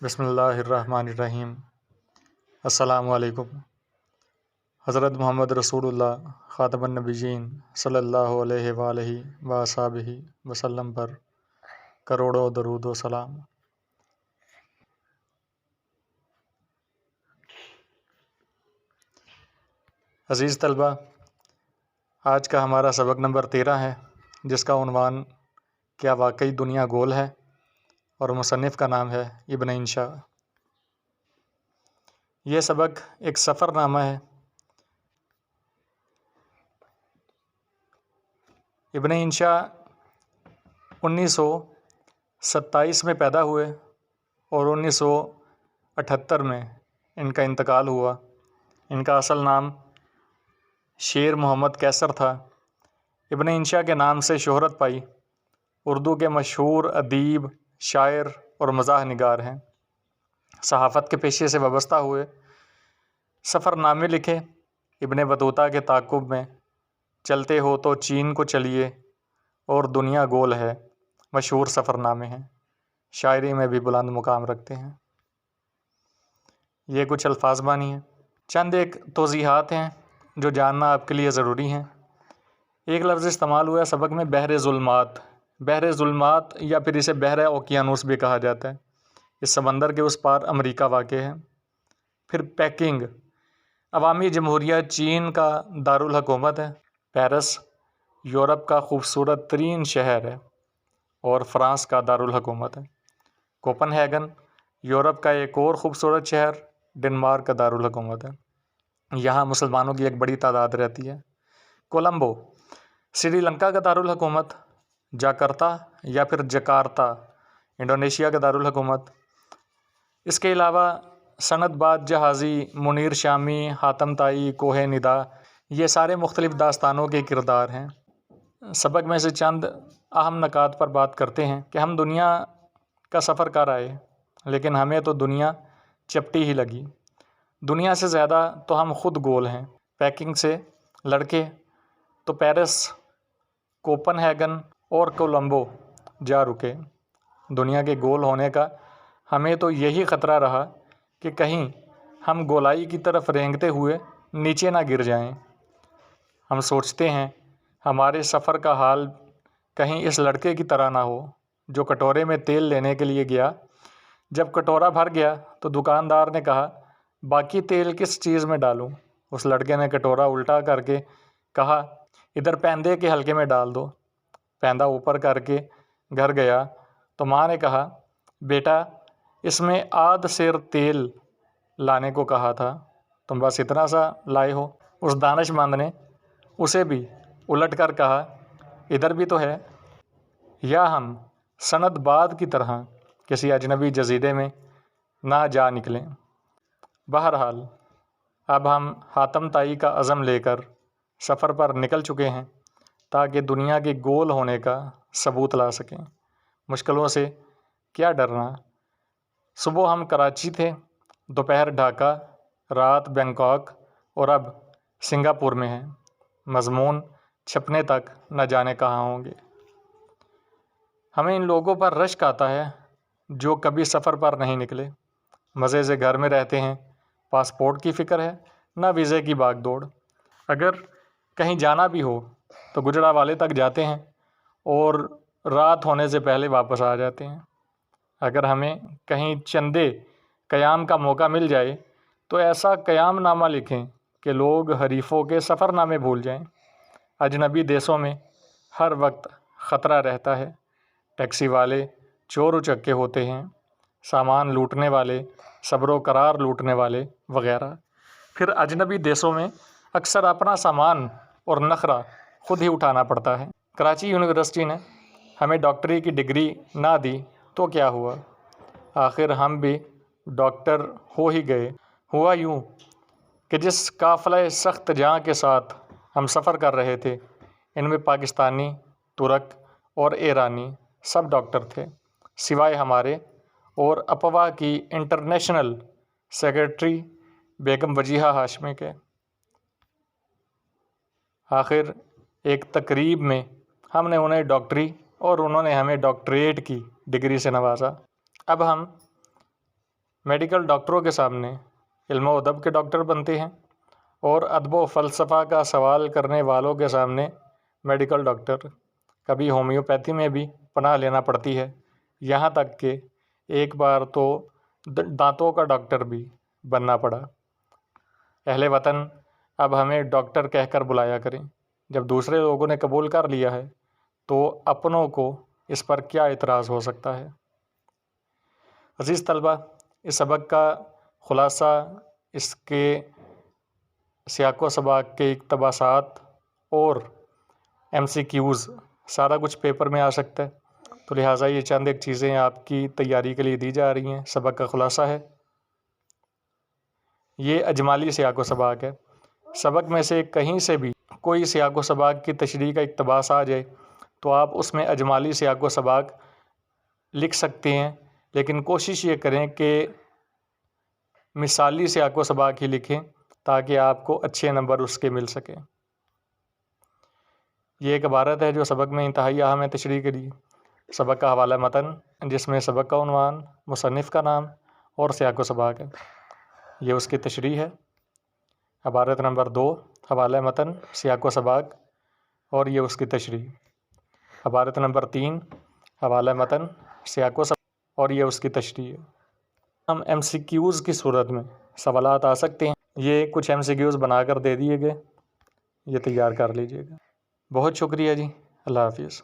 بسم اللہ الرحمن الرحیم۔ السلام علیکم۔ حضرت محمد رسول اللہ خاتم النبیین صلی اللہ علیہ وآلہ وصحبہ وسلم پر کروڑوں درود و سلام۔ عزیز طلبہ، آج کا ہمارا سبق نمبر 13 ہے، جس کا عنوان کیا واقعی دنیا گول ہے، اور مصنف کا نام ہے ابن انشا۔ یہ سبق ایک سفر نامہ ہے۔ ابن انشا 1927 میں پیدا ہوئے اور 1978 میں ان کا انتقال ہوا۔ ان کا اصل نام شیر محمد قیصر تھا۔ ابن انشا کے نام سے شہرت پائی۔ اردو کے مشہور ادیب، شاعر اور مزاح نگار ہیں۔ صحافت کے پیشے سے وابستہ ہوئے، سفر نامے لکھے۔ ابن بطوطہ کے تعاقب میں چلتے ہو تو چین کو چلیے اور دنیا گول ہے مشہور سفر نامے ہیں۔ شاعری میں بھی بلند مقام رکھتے ہیں۔ یہ کچھ الفاظ بانی ہیں۔ چند ایک توضیحات ہیں جو جاننا آپ کے لیے ضروری ہیں۔ ایک لفظ استعمال ہوا ہے سبق میں، بحر ظلمات۔ بحر ظلمات یا پھر اسے بحر اوقیانوس بھی کہا جاتا ہے۔ اس سمندر کے اس پار امریکہ واقع ہے۔ پھر پیکنگ، عوامی جمہوریہ چین کا دارالحکومت ہے۔ پیرس یورپ کا خوبصورت ترین شہر ہے اور فرانس کا دارالحکومت ہے۔ کوپن ہیگن یورپ کا ایک اور خوبصورت شہر، ڈنمارک کا دارالحکومت ہے۔ یہاں مسلمانوں کی ایک بڑی تعداد رہتی ہے۔ کولمبو سری لنکا کا دارالحکومت۔ جاکرتا یا پھر جکارتا انڈونیشیا کا دارالحکومت۔ اس کے علاوہ سند باد جہازی، منیر شامی، حاتم طائی، کوہ ندا، یہ سارے مختلف داستانوں کے کردار ہیں۔ سبق میں سے چند اہم نکات پر بات کرتے ہیں کہ ہم دنیا کا سفر کر آئے، لیکن ہمیں تو دنیا چپٹی ہی لگی۔ دنیا سے زیادہ تو ہم خود گول ہیں۔ پیکنگ سے لڑکے تو پیرس، کوپن ہیگن اور کولمبو جا رکے۔ دنیا کے گول ہونے کا ہمیں تو یہی خطرہ رہا کہ کہیں ہم گولائی کی طرف رینگتے ہوئے نیچے نہ گر جائیں۔ ہم سوچتے ہیں ہمارے سفر کا حال کہیں اس لڑکے کی طرح نہ ہو جو کٹورے میں تیل لینے کے لیے گیا۔ جب کٹورا بھر گیا تو دکاندار نے کہا، باقی تیل کس چیز میں ڈالوں؟ اس لڑکے نے کٹورا الٹا کر کے کہا، ادھر پیندے کے حلقے میں ڈال دو۔ پیندہ اوپر کر کے گھر گیا تو ماں نے کہا، بیٹا اس میں آدھ سیر تیل لانے کو کہا تھا، تم بس اتنا سا لائے ہو۔ اس دانش مند نے اسے بھی الٹ کر کہا، ادھر بھی تو ہے۔ یا ہم سند باد کی طرح کسی اجنبی جزیرے میں نہ جا نکلیں۔ بہرحال اب ہم حاتم طائی کا عزم لے کر سفر پر نکل چکے ہیں تاکہ دنیا کے گول ہونے کا ثبوت لا سکیں۔ مشکلوں سے کیا ڈرنا۔ صبح ہم کراچی تھے، دوپہر ڈھاکہ، رات بینکاک اور اب سنگاپور میں ہیں۔ مضمون چھپنے تک نہ جانے کہاں ہوں گے۔ ہمیں ان لوگوں پر رشک آتا ہے جو کبھی سفر پر نہیں نکلے، مزے سے گھر میں رہتے ہیں، پاسپورٹ کی فکر ہے نہ ویزے کی بھاگ دوڑ۔ اگر کہیں جانا بھی ہو تو گجرانوالے تک جاتے ہیں اور رات ہونے سے پہلے واپس آ جاتے ہیں۔ اگر ہمیں کہیں چندے قیام کا موقع مل جائے تو ایسا قیام نامہ لکھیں کہ لوگ حریفوں کے سفر نامے بھول جائیں۔ اجنبی دیسوں میں ہر وقت خطرہ رہتا ہے۔ ٹیکسی والے چور اچکے ہوتے ہیں، سامان لوٹنے والے، صبر و قرار لوٹنے والے وغیرہ۔ پھر اجنبی دیسوں میں اکثر اپنا سامان اور نخرہ خود ہی اٹھانا پڑتا ہے۔ کراچی یونیورسٹی نے ہمیں ڈاکٹری کی ڈگری نہ دی تو کیا ہوا؟ آخر ہم بھی ڈاکٹر ہو ہی گئے۔ ہوا یوں کہ جس قافلہ سخت جاں کے ساتھ ہم سفر کر رہے تھے، ان میں پاکستانی، ترک اور ایرانی سب ڈاکٹر تھے، سوائے ہمارے اور اپوا کی انٹرنیشنل سیکرٹری بیگم وجیہہ ہاشمی کے۔ آخر ایک تقریب میں ہم نے انہیں ڈاکٹری اور انہوں نے ہمیں ڈاکٹریٹ کی ڈگری سے نوازا۔ اب ہم میڈیکل ڈاکٹروں کے سامنے علم و ادب کے ڈاکٹر بنتے ہیں اور ادب و فلسفہ کا سوال کرنے والوں کے سامنے میڈیکل ڈاکٹر. کبھی ہومیوپیتھی میں بھی پناہ لینا پڑتی ہے، یہاں تک کہ ایک بار تو دانتوں کا ڈاکٹر بھی بننا پڑا. اہل وطن اب ہمیں ڈاکٹر کہہ کر بلایا کریں. جب دوسرے لوگوں نے قبول کر لیا ہے تو اپنوں کو اس پر کیا اعتراض ہو سکتا ہے؟ عزیز طلبہ، اس سبق کا خلاصہ، اس کے سیاق و سباق کے اقتباسات اور MCQs سارا کچھ پیپر میں آ سکتا ہے، تو لہٰذا یہ چند ایک چیزیں آپ کی تیاری کے لیے دی جا رہی ہیں. سبق کا خلاصہ ہے، یہ اجمالی سیاق و سباق ہے. سبق میں سے کہیں سے بھی کوئی سیاق و سباق کی تشریح کا اقتباس آ جائے تو آپ اس میں اجمالی سیاق و سباق لکھ سکتے ہیں، لیکن کوشش یہ کریں کہ مثالی سیاق و سباق ہی لکھیں تاکہ آپ کو اچھے نمبر اس کے مل سکیں. یہ ایک عبارت ہے جو سبق میں انتہائی اہم ہے تشریح کے لیے. سبق کا حوالہ متن، جس میں سبق کا عنوان، مصنف کا نام اور سیاق و سباق ہے، یہ اس کی تشریح ہے. عبارت نمبر 2، حوالہ متن، سیاق و سباق اور یہ اس کی تشریح. عبارت نمبر 3، حوالہ متن، سیاق و سباق اور یہ اس کی تشریح ہے. ہم MCQs کی صورت میں سوالات آ سکتے ہیں. یہ کچھ MCQs بنا کر دے دیے گئے، یہ تیار کر لیجیے گا. بہت شکریہ جی، اللہ حافظ.